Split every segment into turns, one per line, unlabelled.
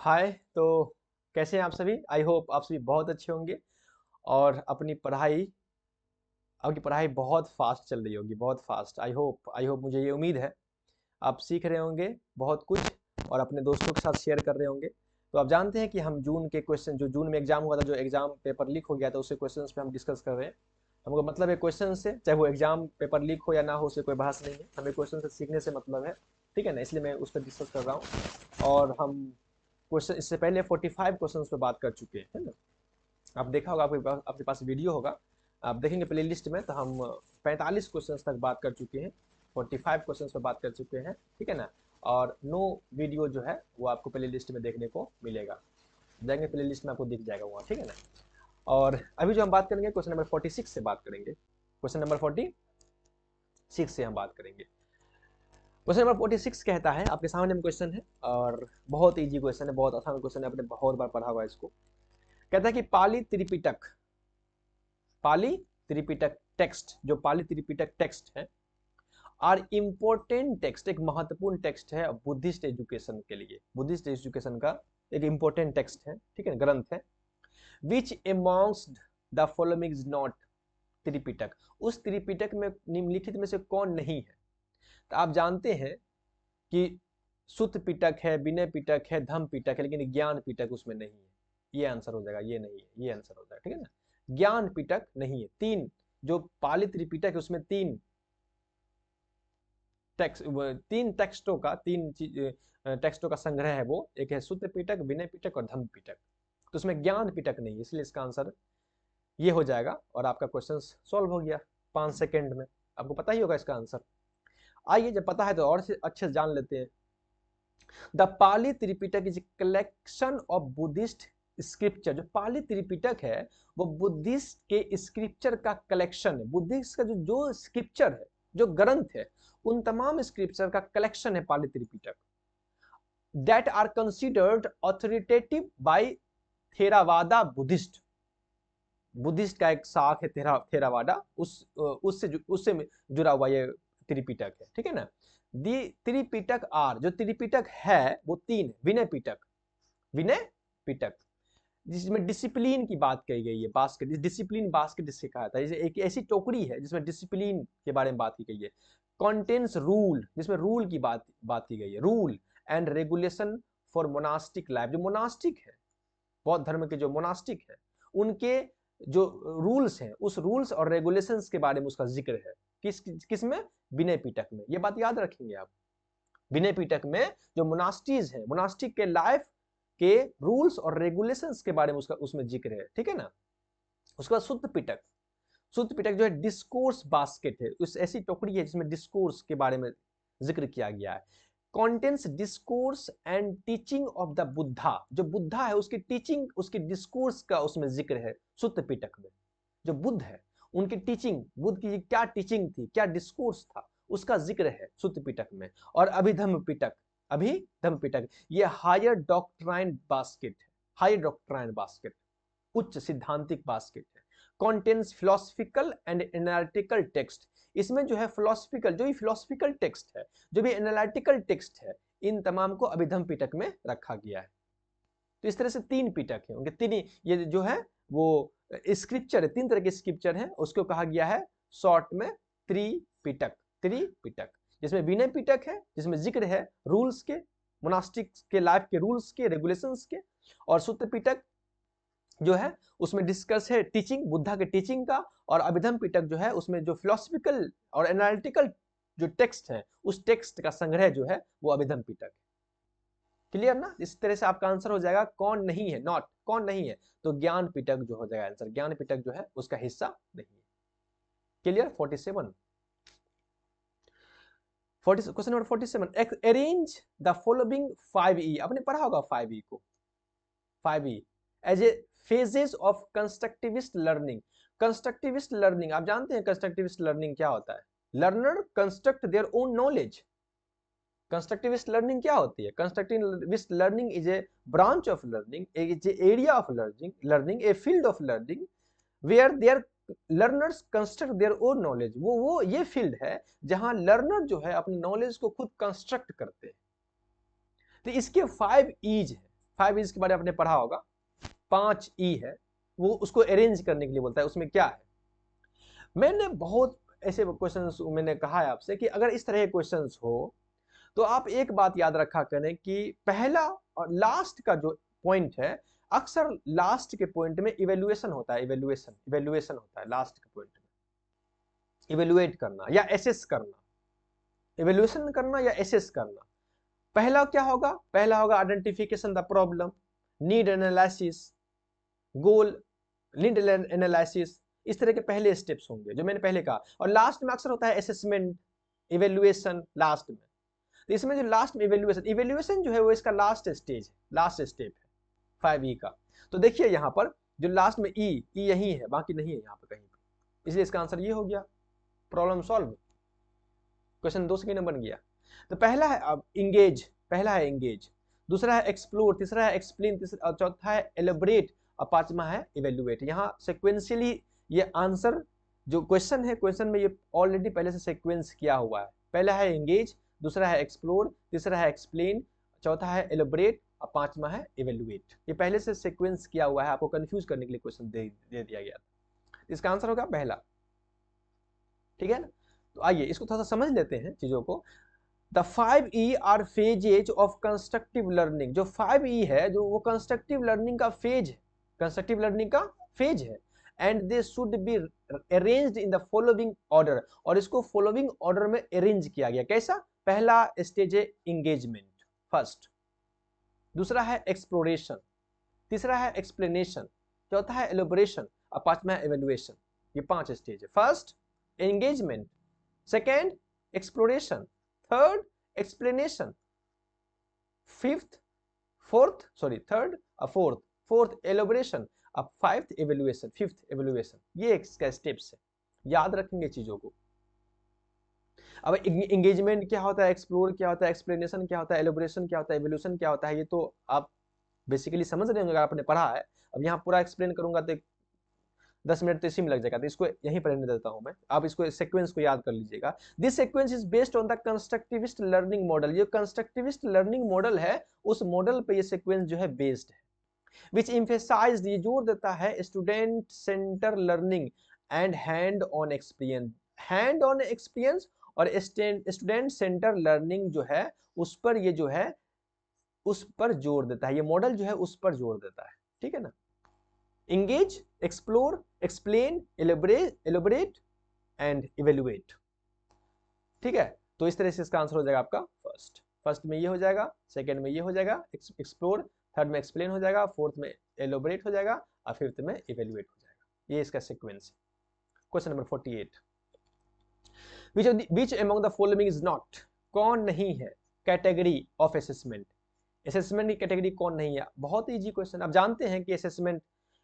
हाय। तो कैसे हैं आप सभी? आई होप आप सभी बहुत अच्छे होंगे और अपनी पढ़ाई आपकी पढ़ाई बहुत फास्ट चल रही होगी, बहुत फास्ट। आई होप मुझे ये उम्मीद है आप सीख रहे होंगे बहुत कुछ और अपने दोस्तों के साथ शेयर कर रहे होंगे। तो आप जानते हैं कि हम जून के क्वेश्चन, जो जून में एग्जाम हुआ था, जो एग्जाम पेपर लीक हो गया था, उसके क्वेश्चंस पे हम डिस्कस कर रहे हैं। हमको मतलब है क्वेश्चन से, चाहे वो एग्जाम पेपर लीक हो या ना हो, उससे कोई बहस नहीं है। हमें क्वेश्चन से सीखने से मतलब है, ठीक है ना? इसलिए मैं उस पर डिस्कस कर रहा हूँ। और हम क्वेश्चन इससे पहले 45 क्वेश्चंस पे बात कर चुके हैं, है ना? आप देखा होगा, आपके पास वीडियो होगा, आप देखेंगे प्ले लिस्ट में, तो हम 45 क्वेश्चंस तक बात कर चुके हैं, 45 क्वेश्चंस पे बात कर चुके हैं, ठीक है ना? और नो वीडियो जो है वो आपको प्ले लिस्ट में देखने को मिलेगा। जाएंगे प्ले लिस्ट में, आपको दिख जाएगा वहाँ, ठीक है ना? और अभी जो हम बात करेंगे क्वेश्चन नंबर 46 से बात करेंगे। क्वेश्चन नंबर 46 से हम बात करेंगे। क्वेश्चन नंबर 46 कहता है, आपके सामने में क्वेश्चन है और बहुत इजी क्वेश्चन है, बहुत आसान क्वेश्चन है, आपने बहुत बार पढ़ा हुआ है इसको। कहता है कि पाली त्रिपिटक टेक्स्ट, जो पाली त्रिपिटक टेक्स्ट है, आर इम्पोर्टेंट टेक्स्ट, एक महत्वपूर्ण टेक्स्ट है बुद्धिस्ट एजुकेशन के लिए। बुद्धिस्ट एजुकेशन का एक इम्पोर्टेंट टेक्स्ट है, ठीक है, ग्रंथ है। Which amongst the following is not Tripitaka, उस त्रिपिटक में निम्नलिखित में से कौन नहीं है? तो आप जानते हैं कि सुत पिटक है, विनय पिटक है, धम्म पिटक है, लेकिन ज्ञान पिटक उसमें नहीं है। ये आंसर हो जाएगा, ये नहीं है, ये आंसर हो जाएगा, ठीक है ना? ज्ञान पिटक नहीं है। तीन जो पालित त्रिपिटक है उसमें तीन टेक्स्टों का, टेक्स्टों का संग्रह है वो। एक है सुत पिटक, विनय पिटक और धम्म पिटक। तो उसमें ज्ञान पिटक नहीं है, इसलिए इसका आंसर ये हो जाएगा और आपका क्वेश्चन सॉल्व हो गया 5 सेकेंड में। आपको पता ही होगा इसका आंसर। आइए, जब पता है तो और अच्छे से जान लेते हैं। The Pali Tripitaka is collection of Buddhist scripture. जो पाली त्रिपिटक है वो बुद्धिस्ट के स्क्रिप्चर का कलेक्शन है। बुद्धिस्ट का जो स्क्रिप्चर है, जो ग्रंथ है, उन तमाम स्क्रिप्चर का कलेक्शन है Pali Tripitaka. That are considered authoritative by Theravada Buddhist. Buddhist का एक शाख है थेरावादा, उससे जुड़ा हुआ ये त्रिपिटक है, ठीक है ना? दी त्रिपिटक आर, जो त्रिपिटक है वो तीन है। विनय पिटक जिसमें डिसिप्लिन की बात कही गई है, बास्केट, डिसिप्लिन बास्केट जिसे कहा था, जैसे एक ऐसी टोकरी है जिसमें डिसिप्लिन के बारे में बात की गई है। कॉन्टेंस रूल, जिसमें रूल की बात की गई है, rule and regulation for monastic life. जो मोनास्टिक है, बौद्ध धर्म के जो मोनास्टिक है, उनके जो रूल्स हैं, उस रूल्स और रेगुलेशंस के बारे में उसका जिक्र है। किस में? विनय पिटक में। ये बात याद रखेंगे आप। विनय पिटक में जो मोनास्टीज है, मोनास्टिक के लाइफ के रूल्स और रेगुलेशंस के बारे में उसका उसमें जिक्र है, ठीक है ना? उसके बाद शुद्ध पिटक जो है डिस्कोर्स बास्केट है। उस ऐसी टोकरी है जिसमें डिस्कोर्स के बारे में जिक्र किया गया है। Contains discourse and teaching of the Buddha, जो बुद्धा है उसकी टीचिंग, उसकी डिस्कोर्स का उसमें जिक्र है शुद्ध पिटक में। जो बुद्ध है उनकी टीचिंग, बुद्ध की क्या टीचिंग थी, क्या डिस्कोर्स था, उसका जिक्र है शुद्ध पिटक में। और अभिधम्म पिटक ये हायर डॉक्ट्राइन बास्केट है। हायर डॉक्ट्राइन बास्केट, उच्च सिद्धांतिक बास्केट है। Contains philosophical and analytical text, इसमें जो है फिलोसफिकल टेक्स्ट है, जो भी एनालिटिकल टेक्स्ट है, इन तमाम को अभिधम्म पिटक में रखा गया है। तो इस तरह से तीन पिटक है उनके। तीन ये जो है वो स्क्रिप्चर है, तीन तरह के स्क्रिप्चर है, उसको कहा गया है शॉर्ट में त्रिपिटक। जिसमें विनय पिटक है, जिसमें जिक्र है रूल्स के, मोनास्टिक के लाइफ के रूल्स के, रेगुलेशंस के। और सुत्त पिटक जो है उसमें डिस्कस है टीचिंग, बुद्धा के टीचिंग का। और अभिधम्म पिटक जो है उसमें जो फिलोसफिकल और एनालिटिकल जो टेक्स्ट है, उस टेक्स्ट का संग्रह जो है वो अभिधम्म पिटक है। क्लियर ना? इस तरह से आपका आंसर हो जाएगा कौन नहीं है, नॉट कौन नहीं है, तो ज्ञान पिटक जो हो जाएगा आंसर। ज्ञान पिटक जो है उसका हिस्सा नहीं है। Clear? 47 question number 47, arrange the following 5E। आपने पढ़ा होगा 5E को। 5E as a phases of constructivist learning. Constructivist learning, आप जानते हैं कंस्ट्रक्टिविस्ट लर्निंग क्या होता है? Learner construct their own knowledge. Constructivist learning क्या होती है? Constructivist learning is a branch of learning, is a area of learning, a field of learning where their learners construct their own knowledge. वो ये field है जहां learner जो है अपनी नॉलेज को खुद कंस्ट्रक्ट करते हैं। तो इसके 5 ईज है। 5 E's के बारे में आपने पढ़ा होगा। 5 E है, वो उसको अरेंज करने के लिए बोलता है। उसमें क्या है, मैंने बहुत ऐसे क्वेश्चंस मैंने कहा है आपसे कि अगर इस तरह के क्वेश्चंस हो तो आप एक बात याद रखा करें कि पहला और लास्ट का जो पॉइंट है, अक्सर लास्ट के पॉइंट में इवेल्युएशन होता है। इवेल्युएशन होता है लास्ट के पॉइंट में, इवेल्युएट करना या एसेस करना, इवेल्युएशन करना या एसेस करना। पहला क्या होगा, पहला होगा identification the problem, need analysis, goal, need analysis. इस तरह के पहले स्टेप्स होंगे जो मैंने पहले कहा। और लास्ट में अक्सर होता है असेसमेंट, इवेल्युएशन लास्ट में। तो इसमें जो लास्ट में इवेल्युएशन जो है वो इसका लास्ट स्टेज है, लास्ट स्टेप है 5E का। तो देखिए यहाँ पर जो लास्ट में ई यही है, बाकी नहीं है यहाँ पर कहीं पर, इसलिए इसका आंसर ये हो गया। प्रॉब्लम सॉल्व, क्वेश्चन 2 सेकंड बन गया। तो पहला है अब इंगेज, पहला है इंगेज, दूसरा है एक्सप्लोर, तीसरा है एक्सप्लेन, तीसरा चौथा है एलिब्रेट और पांचवा है इवेल्युएट। यहाँ सिक्वेंशियली ये आंसर जो क्वेश्चन है, क्वेश्चन में ये ऑलरेडी पहले से सीक्वेंस किया हुआ है। पहला है इंगेज, दूसरा है एक्सप्लोर, तीसरा है एक्सप्लेन, चौथा है एलिब्रेट और पांचवा है इवेल्युएट। ये पहले से सीक्वेंस किया हुआ है, आपको कंफ्यूज करने के लिए क्वेश्चन दे दिया गया था। इसका आंसर होगा पहला, ठीक है ना। तो आइए इसको थोड़ा सा समझ लेते हैं चीजों को। The 5E are phases of constructive learning. जो 5E है जो वो कंस्ट्रक्टिव लर्निंग का फेज है, कंस्ट्रक्टिव लर्निंग का फेज है। And they should be arranged in the following order, और इसको फॉलोइंग ऑर्डर में अरेंज किया गया। कैसा, पहला स्टेज है इंगेजमेंट, फर्स्ट, दूसरा है एक्सप्लोरेशन, तीसरा है एक्सप्लेनेशन, चौथा है एलिब्रेशन और पांचवा है इवेल्युएशन। ये 5 स्टेज है। First engagement, second exploration, third explanation, fourth elaboration, अब फिफ्थ इवेल्युएशन। ये इसका स्टेप्स है, याद रखेंगे चीजों को। अब एंगेजमेंट क्या होता है, एक्सप्लोर क्या होता है, एक्सप्लेनेशन क्या होता है, एलिब्रेशन क्या होता है, इवोल्यूशन क्या होता है, ये तो आप बेसिकली समझ रहे होंगे अगर आपने पढ़ा है। अब यहाँ पूरा एक्सप्लेन करूंगा तो 10 मिनट तो इसी में लग जाएगा, तो इसको यहीं पर रहने देता हूं मैं। आप इसको सीक्वेंस को याद कर लीजिएगा। This sequence is based on the constructivist learning model. ये कंस्ट्रक्टिविस्ट लर्निंग मॉडल है, उस मॉडल पे ये सीक्वेंस जो है बेस्ड है। विच एम्फेसाइज्ड, ये जोर देता है student centre learning and hand on experience और स्टूडेंट सेंटर लर्निंग जो है उस पर ये जो है उस पर जोर देता है। ये मॉडल जो है उस पर जोर देता है, ठीक है ना। engage, explore, explain, elaborate and evaluate, ठीक है। तो इस तरह से इसका आंसर हो जाएगा आपका फर्स्ट में ये हो जाएगा, सेकंड में ये हो जाएगा एक्सप्लोर, थर्ड में एक्सप्लेन हो जाएगा, फोर्थ में एलोबरेट हो जाएगा और फिफ्थ में इवेल्युएट हो जाएगा। ये इसका सीक्वेंस है। Question number 48, which among the following is not, कौन नहीं है कैटेगरी ऑफ असेसमेंट। असेसमेंट की कैटेगरी कौन नहीं है, बहुत इजी क्वेश्चन। आप जानते हैं कि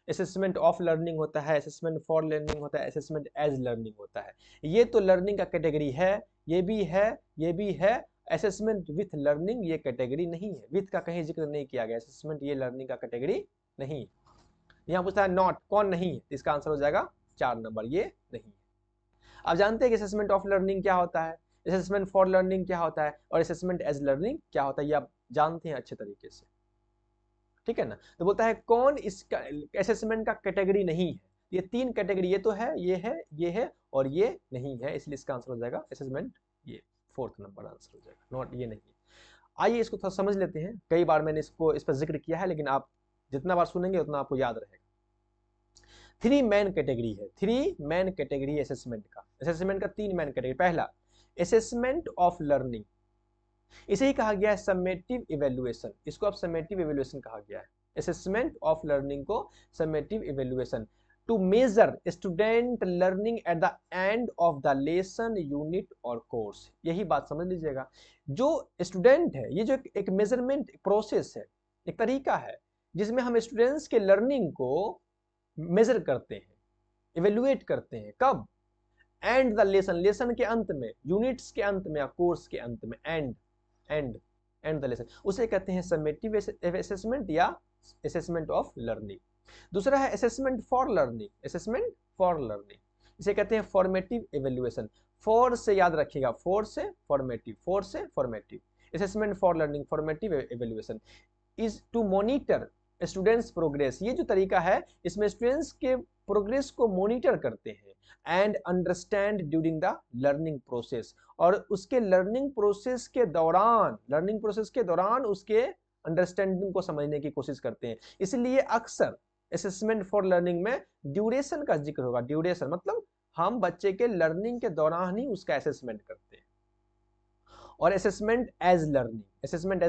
असेसमेंट ऑफ लर्निंग होता है, असेसमेंट फॉर लर्निंग होता है, असेसमेंट एज लर्निंग होता है। ये तो लर्निंग का कैटेगरी है, ये भी है, ये भी है। असेसमेंट विथ लर्निंग ये कैटेगरी नहीं है, विथ का कहीं जिक्र नहीं किया गया। असेसमेंट ये लर्निंग का कैटेगरी नहीं है। यहाँ पूछता है नॉट, कौन नहीं है, इसका आंसर हो जाएगा 4 नंबर, ये नहीं है। आप जानते हैं कि असेसमेंट ऑफ लर्निंग क्या होता है, असेसमेंट फॉर लर्निंग क्या होता है और असेसमेंट एज लर्निंग क्या होता है, ये आप जानते हैं अच्छे तरीके से, ठीक है ना। तो बोलता है कौन इसका असेसमेंट का कैटेगरी नहीं है। ये 3 कैटेगरी, ये तो है, ये है और ये नहीं है, इसलिए इसका आंसर हो जाएगा असेसमेंट, ये 4th नंबर आंसर हो जाएगा, नॉट ये नहीं है। आइए इसको थोड़ा समझ लेते हैं। कई बार मैंने इस पर जिक्र किया है, लेकिन आप जितना बार सुनेंगे उतना आपको याद रहेगा। 3 मैन कैटेगरी है, 3 मैन कैटेगरी असेसमेंट का 3 मैन कैटेगरी। पहला असेसमेंट ऑफ लर्निंग, इसे ही कहा गया है समेटिव इवैल्यूएशन, इसको अब समेटिव इवैल्यूएशन कहा गया है। असेसमेंट ऑफ लर्निंग को summative evaluation, to measure student learning at the end of the lesson, unit और कोर्स। यही बात समझ लीजिएगा। जो स्टूडेंट है, ये जो एक मेजरमेंट प्रोसेस है, एक तरीका है जिसमें हम स्टूडेंट्स के लर्निंग को मेजर करते हैं, इवेल्युएट करते हैं। कब, एंड द लेसन, लेसन के अंत में, यूनिट्स के अंत में या कोर्स के अंत में, एंड द लेसन, उसे कहते हैं समेटिव असेसमेंट या असेसमेंट ऑफ लर्निंग। दूसरा है असेसमेंट फॉर लर्निंग, इसे कहते हैं फॉर्मेटिव इवेल्युएशन। फॉर से याद रखिएगा, फॉर से formative, assessment for learning, formative evaluation. Is to monitor students progress. ये जो तरीका है इसमें स्टूडेंट्स के प्रोग्रेस को मॉनिटर करते हैं and understand during the learning process, और उसके लर्निंग प्रोसेस के दौरान उसके अंडरस्टैंडिंग को समझने की कोशिश करते हैं। इसलिए अक्सर असेसमेंट फॉर लर्निंग में ड्यूरेशन का जिक्र होगा। ड्यूरेशन मतलब हम बच्चे के लर्निंग के दौरान ही उसका असेसमेंट करते हैं। और असेसमेंट एज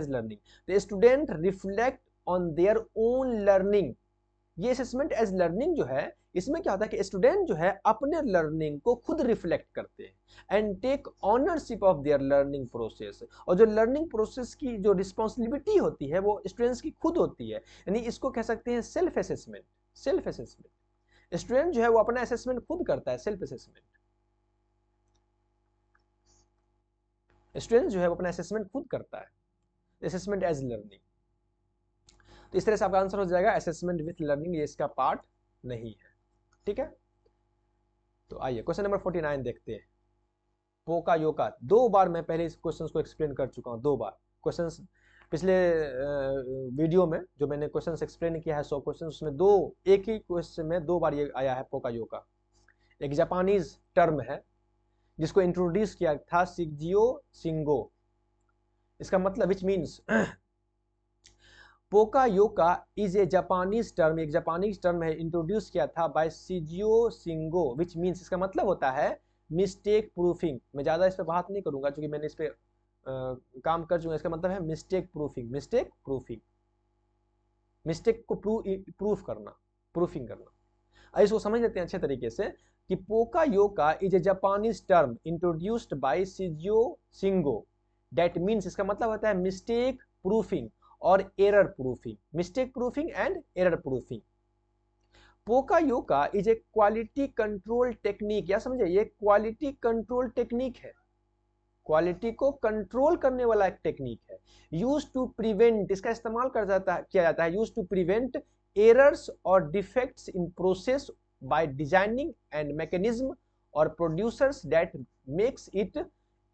लर्निंग, तो student reflect on their own learning. ये असेसमेंट एज लर्निंग जो है, इसमें क्या होता है कि स्टूडेंट जो है अपने लर्निंग को खुद रिफ्लेक्ट करते हैं and take ownership of their learning process, और जो लर्निंग प्रोसेस की जो रिस्पॉन्सिबिलिटी होती है वो स्टूडेंट्स की खुद होती है। यानी इसको कह सकते हैं सेल्फ असेसमेंट। स्टूडेंट जो है वो अपना असेसमेंट खुद करता है, सेल्फ असेसमेंट। स्टूडेंट जो है वो अपना असेसमेंट खुद करता है, असेसमेंट एज लर्निंग। तो इस तरह से आपका आंसर हो जाएगा असेसमेंट विथ लर्निंग, ये इसका पार्ट नहीं है। ठीक है, तो आइए क्वेश्चन नंबर 49 देखते हैं। पोका योका, 2 बार मैं पहले इस क्वेश्चन को एक्सप्लेन कर चुका हूं, 2 बार क्वेश्चन पिछले वीडियो में जो मैंने क्वेश्चन एक्सप्लेन किया है 100 क्वेश्चन, उसमें एक ही क्वेश्चन में 2 बार ये आया है पोका योका। एक जापानीज टर्म है जिसको इंट्रोड्यूस किया था शिजियो शिंगो। इसका मतलब विच मीन्स पोका yoke is a Japanese term, एक जापानीज टर्म है, इंट्रोड्यूस किया था bye Shigeo Shingo, which means इसका मतलब होता है मिस्टेक प्रूफिंग। मैं ज़्यादा इस पर बात नहीं करूंगा क्योंकि मैंने इस पर काम कर चुका। इसका मतलब है मिस्टेक प्रूफिंग, मिस्टेक को प्रूफिंग करना। इसको समझ लेते हैं अच्छे तरीके से कि poka yoke is a Japanese term introduced by Shigeo Shingo, that means इसका मतलब होता है मिस्टेक प्रूफिंग और error proofing, mistake proofing and error proofing. Poka yoke is a quality control technique, या समझे, ये क्वालिटी कंट्रोल टेक्निक है, quality को कंट्रोल करने वाला एक टेक्निक है। यूज टू प्रिवेंट, इसका इस्तेमाल किया जाता है यूज टू प्रिवेंट एरर्स और defects in process by designing and mechanism और producers that makes it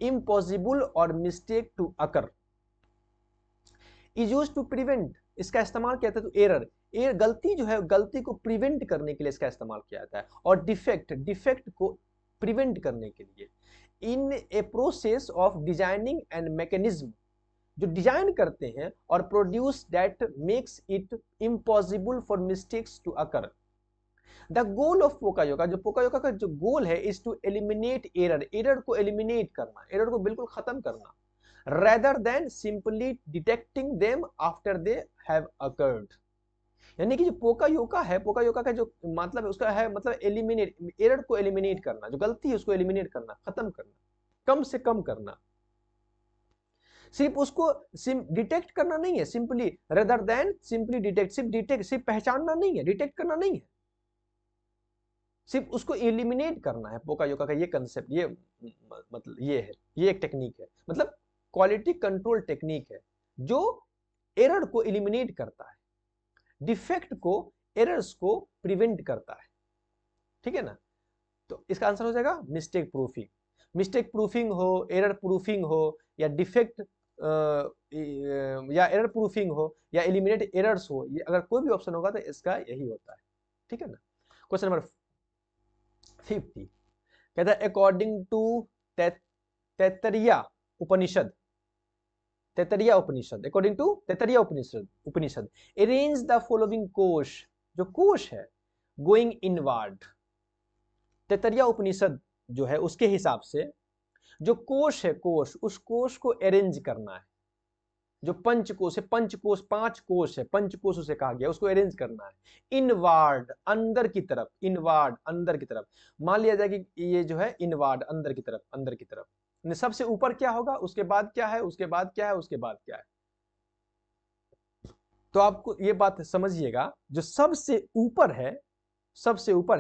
impossible और mistake to occur. Is use to prevent, इसका इस्तेमाल किया जाता है तो एरर, गलती जो है, गलती को प्रिवेंट करने के लिए इसका इस्तेमाल किया जाता है, और डिफेक्ट को प्रिवेंट करने के लिए। In a process of designing and mechanism, जो डिजाइन करते हैं, और produce that makes it impossible for mistakes to occur. The goal of poka yoke, जो पोका योका का जो गोल है, इज टू एलिमिनेट एरर को एलिमिनेट करना, एरर को बिल्कुल खत्म करना, rather than simply detecting them after they have occurred। यानी कि जो पोका योका है, पोका योका का जो मतलब उसका है, मतलब एलिमिनेट, एरर को एलिमिनेट करना, जो गलती है उसको एलिमिनेट करना, खत्म करना, कम से कम करना। सिर्फ उसको डिटेक्ट करना नहीं है, simply rather than simply detect, सिर्फ पहचानना नहीं है, डिटेक्ट करना नहीं है, सिर्फ उसको एलिमिनेट करना है। पोका योका का ये कंसेप्ट, ये मतलब ये है, ये एक टेक्निक है, मतलब क्वालिटी कंट्रोल टेक्निक है जो एरर को एलिमिनेट करता है, डिफेक्ट को, एरर्स को प्रिवेंट करता है। ठीक है ना, तो इसका आंसर हो जाएगा मिस्टेक प्रूफिंग। मिस्टेक प्रूफिंग हो, एरर प्रूफिंग हो, या डिफेक्ट या एरर प्रूफिंग हो, या एलिमिनेट एरर्स हो, ये अगर कोई भी ऑप्शन होगा तो इसका यही होता है। ठीक है ना। क्वेश्चन नंबर 50 कहता है according to Taittiriya Upanishad, according to Taittiriya Upanishad arrange the following कोश, जो कोश है गोइंग इनवर्ड। तैत्तरीय उपनिषद जो है उसके हिसाब से जो कोश है, उस कोश को अरेंज करना है। जो पंचकोश है, 5 कोश है, पंचकोश उसे कहा गया, उसको अरेंज करना है। इनवर्ड, अंदर की तरफ, इनवर्ड अंदर की तरफ। मान लिया जाए कि ये जो है इनवर्ड, अंदर की तरफ, सबसे ऊपर क्या होगा, उसके बाद क्या है, उसके बाद क्या है, उसके बाद क्या है। तो आपको ये बात समझिएगा, जो सबसे ऊपर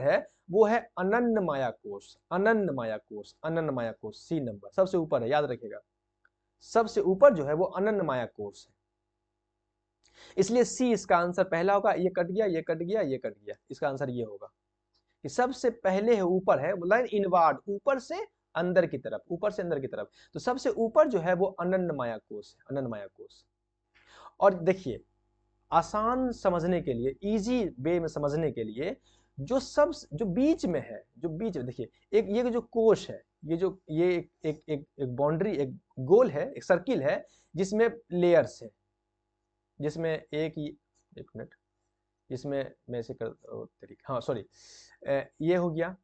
है वो है अनन्य माया कोश, सी नंबर सबसे ऊपर है, याद रखिएगा। सबसे ऊपर जो है वो अनन्य माया कोश है, इसलिए सी इसका आंसर पहला होगा। ये कट गया, इसका आंसर ये होगा कि सबसे पहले है, ऊपर है, लाइन इनवर्ड, ऊपर से अंदर की तरफ, तो सबसे ऊपर जो है वो अनन्य माया कोश है, और देखिए आसान समझने के लिए, इजी वे में समझने के लिए, जो बीच में है, जो बीच में देखिए, एक ये जो कोश है, ये एक बाउंड्री, एक गोल है, एक सर्किल है जिसमें लेयर्स है, जिसमें एक मिनट, इसमें मैं से कर तरीका, हाँ सॉरी, ये हो गया।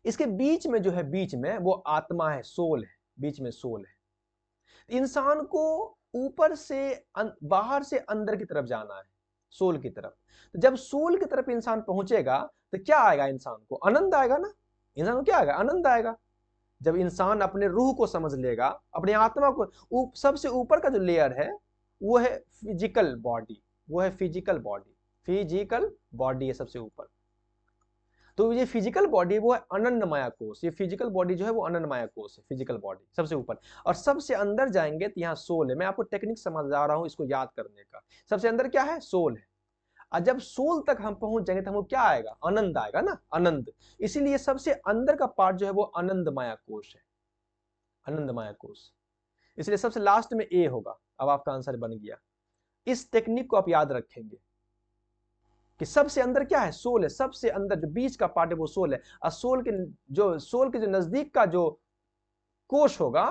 इसके बीच में जो है, बीच में वो आत्मा है, सोल है, बीच में सोल है। इंसान को ऊपर से बाहर से अंदर की तरफ जाना है, सोल की तरफ। तो जब सोल की तरफ इंसान पहुंचेगा तो क्या आएगा? इंसान को आनंद आएगा ना। इंसान को क्या आएगा? आनंद आएगा। जब इंसान अपने रूह को समझ लेगा, अपनी आत्मा को, सबसे ऊपर का जो लेयर है वो है फिजिकल बॉडी, वो है फिजिकल बॉडी, फिजिकल बॉडी है सबसे ऊपर। तो ये फिजिकल बॉडी वो है अनंत माया कोश, ये फिजिकल बॉडी जो है वो अनंत माया कोश है, फिजिकल बॉडी सबसे ऊपर। और सबसे अंदर जाएंगे तो यहाँ सोल है। मैं आपको टेक्निक समझा रहा हूं इसको याद करने का। सबसे अंदर क्या है? सोल है। और जब सोल तक हम पहुंच जाएंगे तो हमको क्या आएगा? आनंद आएगा ना, आनंद। इसीलिए सबसे अंदर का पार्ट जो है वो आनंद माया कोश है, आनंद माया कोश। इसलिए सबसे लास्ट में ए होगा। अब आपका आंसर बन गया। इस टेक्निक को आप याद रखेंगे कि सबसे अंदर क्या है? सोल है। सबसे अंदर जो बीच का पार्ट है वो सोल है। और सोल के जो नजदीक का जो कोश होगा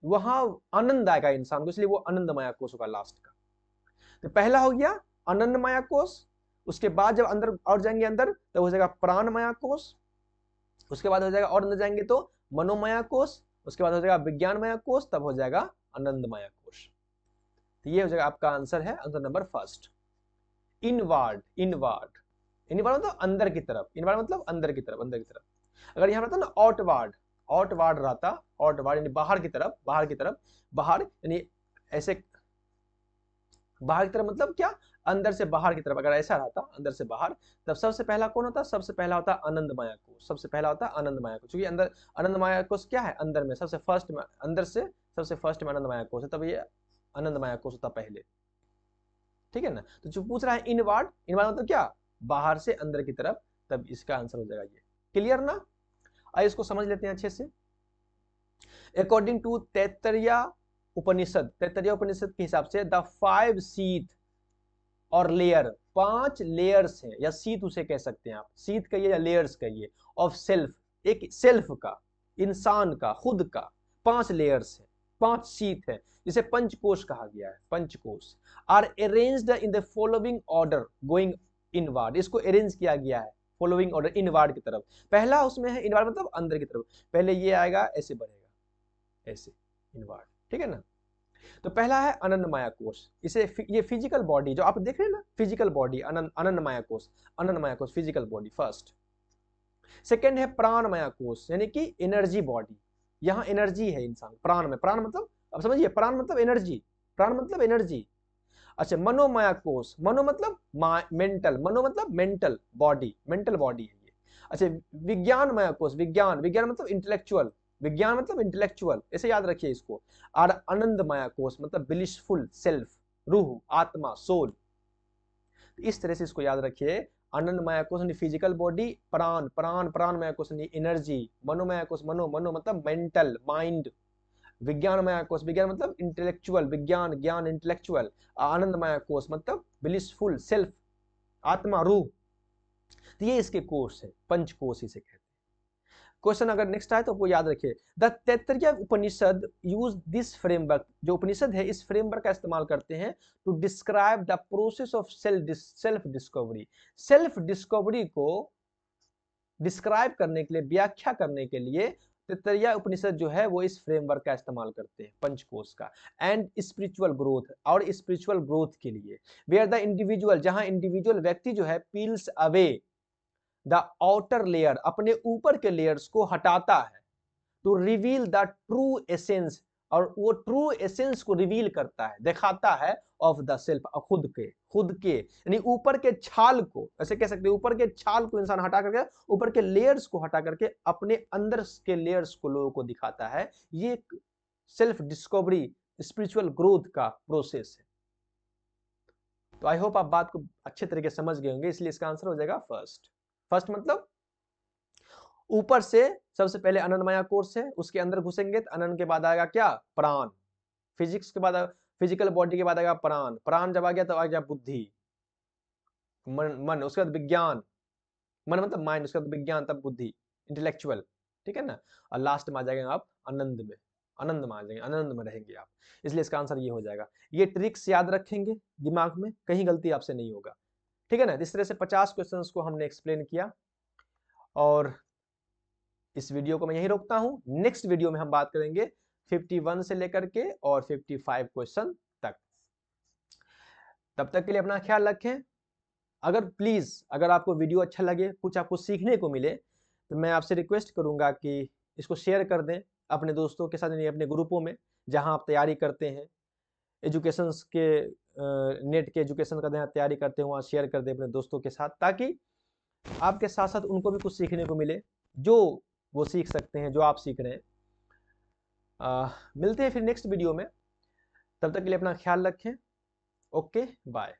वहां आनंद आएगा इंसान को, इसलिए वो आनंद माया कोश होगा लास्ट का। तो पहला हो गया आनंद माया कोश। उसके बाद जब अंदर और जाएंगे अंदर तो हो जाएगा प्राण माया कोश। उसके बाद हो जाएगा और अंदर जाएंगे तो मनोमया कोश। उसके बाद हो जाएगा विज्ञान माया कोश, तब हो जाएगा आनंद माया कोश। तो ये हो जाएगा आपका आंसर है, answer number first. Inward, inward, inward मतलब अंदर की तरफ, इनवार्ड मतलब अंदर की तरफ, अंदर की तरफ। अगर यहां रहता ना आउटवार्ड, आउटवार्ड रहता, आउटवार्ड यानी बाहर की तरफ, बाहर की तरफ, बाहर यानी ऐसे, बाहर की तरफ मतलब क्या? अंदर से बाहर की तरफ। अगर ऐसा रहता अंदर से बाहर, तब सबसे पहला कौन होता? सबसे पहला होता आनंद माया कोश। सबसे पहला होता आनंद माया कोश, क्योंकि अंदर आनंद माया कोश क्या है? अंदर में सबसे फर्स्ट में, अंदर से सबसे फर्स्ट में आनंद माया कोश है, तब ये आनंद माया कोश होता पहले। ठीक है ना। तो जो पूछ रहा है इनवार्ड, इनवार्ड मतलब क्या? बाहर से अंदर की तरफ, तब इसका आंसर हो जाएगा ये। क्लियर ना? आइए इसको समझ लेते हैं अच्छे से। अकॉर्डिंग टू तैत्तरीय उपनिषद, तैत्तरीय उपनिषद के हिसाब से द 5 शीथ और लेयर, 5 लेयर्स हैं, या शीथ उसे कह सकते हैं आप, शीथ कहिए या लेयर्स कहिए, ऑफ सेल्फ, एक सेल्फ का, इंसान का, खुद का 5 लेयर्स है, 5 शीथ है, जिसे पंचकोश कहा गया है। Panchakosha are arranged in the following order going inward. इसको अरेंज किया गया है फॉलोइंग ऑर्डर, इनवार्ड की तरफ। पहला उसमें है इनवार्ड मतलब अंदर की तरफ। पहले ये आएगा, ऐसे बढ़ेगा, ऐसे इनवार्ड। ठीक है ना। तो पहला है अनंत माया कोश। इसे ये फिजिकल बॉडी जो आप देख रहे हैं ना, फिजिकल बॉडी, अनंत माया कोश, अनंत माया कोश फिजिकल बॉडी फर्स्ट। सेकंड है प्राण माया कोश, यानी कि एनर्जी बॉडी। यहां एनर्जी है इंसान, प्राण में, प्राण मतलब अब समझिए, प्राण मतलब एनर्जी, प्राण मतलब एनर्जी। अच्छा, मनोमया कोश, मनो मतलब मेंटल, मनो मतलब मेंटल बॉडी, मेंटल बॉडी है ये। अच्छा, विज्ञान माया कोश, विज्ञान, विज्ञान मतलब इंटेलेक्चुअल, विज्ञान मतलब इंटेलेक्चुअल, ऐसे याद रखिए इसको। और आनंद माया कोश मतलब ब्लिसफुल सेल्फ, रूह, आत्मा, सोल। इस तरह से इसको याद रखिए। आनंद माया कोश यानी फिजिकल बॉडी, प्राण, प्राण, प्राण माया कोश यानी एनर्जी, मनोमया कोश, मनो, मनो मतलब मेंटल, माइंड। विज्ञान माया कोश, विज्ञान मतलब इंटेलेक्चुअल, विज्ञान, ज्ञान, इंटेलेक्चुअल। आनंद माया कोश मतलब ब्लिसफुल सेल्फ, आत्मा, रूह। तो ये इसके कोश है, पंचकोश इसे कहते हैं। क्वेश्चन अगर नेक्स्ट आए तो आपको याद रखिए, the Taittiriya Upanishad use this framework. जो उपनिषद है इस फ्रेमवर्क का इस्तेमाल करते हैं to describe the process of self discovery. Self discovery को डिस्क्राइब करने के लिए, व्याख्या करने के लिए तैत्तरीय उपनिषद जो है वो इस फ्रेमवर्क का इस्तेमाल करते हैं, पंचकोश का। एंड स्पिरिचुअल ग्रोथ, और स्पिरिचुअल ग्रोथ के लिए, वेयर द इंडिविजुअल, जहां इंडिविजुअल व्यक्ति जो है peels away the outer layer, अपने ऊपर के लेयर्स को हटाता है, to reveal the true essence, और वो ट्रू एसेंस को रिवील करता है, दिखाता है, ऑफ द सेल्फ, खुद के यानी ऊपर के छाल को, ऐसे कह सकते हैं, ऊपर के छाल को इंसान हटा करके, ऊपर के लेयर्स को हटा करके अपने अंदर के लेयर्स को लोगों को दिखाता है। ये एक सेल्फ डिस्कवरी, स्पिरिचुअल ग्रोथ का प्रोसेस है। तो आई होप आप बात को अच्छे तरीके से समझ गए होंगे, इसलिए इसका आंसर हो जाएगा फर्स्ट। फर्स्ट मतलब ऊपर से सबसे पहले अनंत माया कोश है, उसके अंदर घुसेंगे तो अनंत के बाद आएगा क्या? प्राण। फिजिक्स के बाद फिजिकल बॉडी के बाद आएगा प्राण, प्राण जब आ गया तो आ गया बुद्धि, मन उसके बाद विज्ञान, मन मतलब माइंड, उसके बाद विज्ञान, तब बुद्धि, इंटेलेक्चुअल, ठीक है ना। और लास्ट में आ जाएंगे आप आनंद में, आनंद में आ जाएंगे, आनंद में रहेंगे आप। इसलिए इसका आंसर ये हो जाएगा। ये ट्रिक्स याद रखेंगे दिमाग में, कहीं गलती आपसे नहीं होगा, ठीक है ना। इस तरह से 50 क्वेश्चंस को हमने एक्सप्लेन किया और इस वीडियो को मैं यहीं रोकता हूं। नेक्स्ट वीडियो में हम बात करेंगे 51 से लेकर के और 55 क्वेश्चन तक। तब तक के लिए अपना ख्याल रखें। अगर प्लीज अगर आपको वीडियो अच्छा लगे, कुछ आपको सीखने को मिले, तो मैं आपसे रिक्वेस्ट करूंगा कि इसको शेयर कर दें अपने दोस्तों के साथ, यानी अपने ग्रुपों में जहां आप तैयारी करते हैं, एजुकेशन के नेट के एजुकेशन का तैयारी करते हैं, वहाँ शेयर कर दें अपने दोस्तों के साथ, ताकि आपके साथ साथ उनको भी कुछ सीखने को मिले, जो वो सीख सकते हैं जो आप सीख रहे हैं। मिलते हैं फिर नेक्स्ट वीडियो में, तब तक के लिए अपना ख्याल रखें। Okay, bye.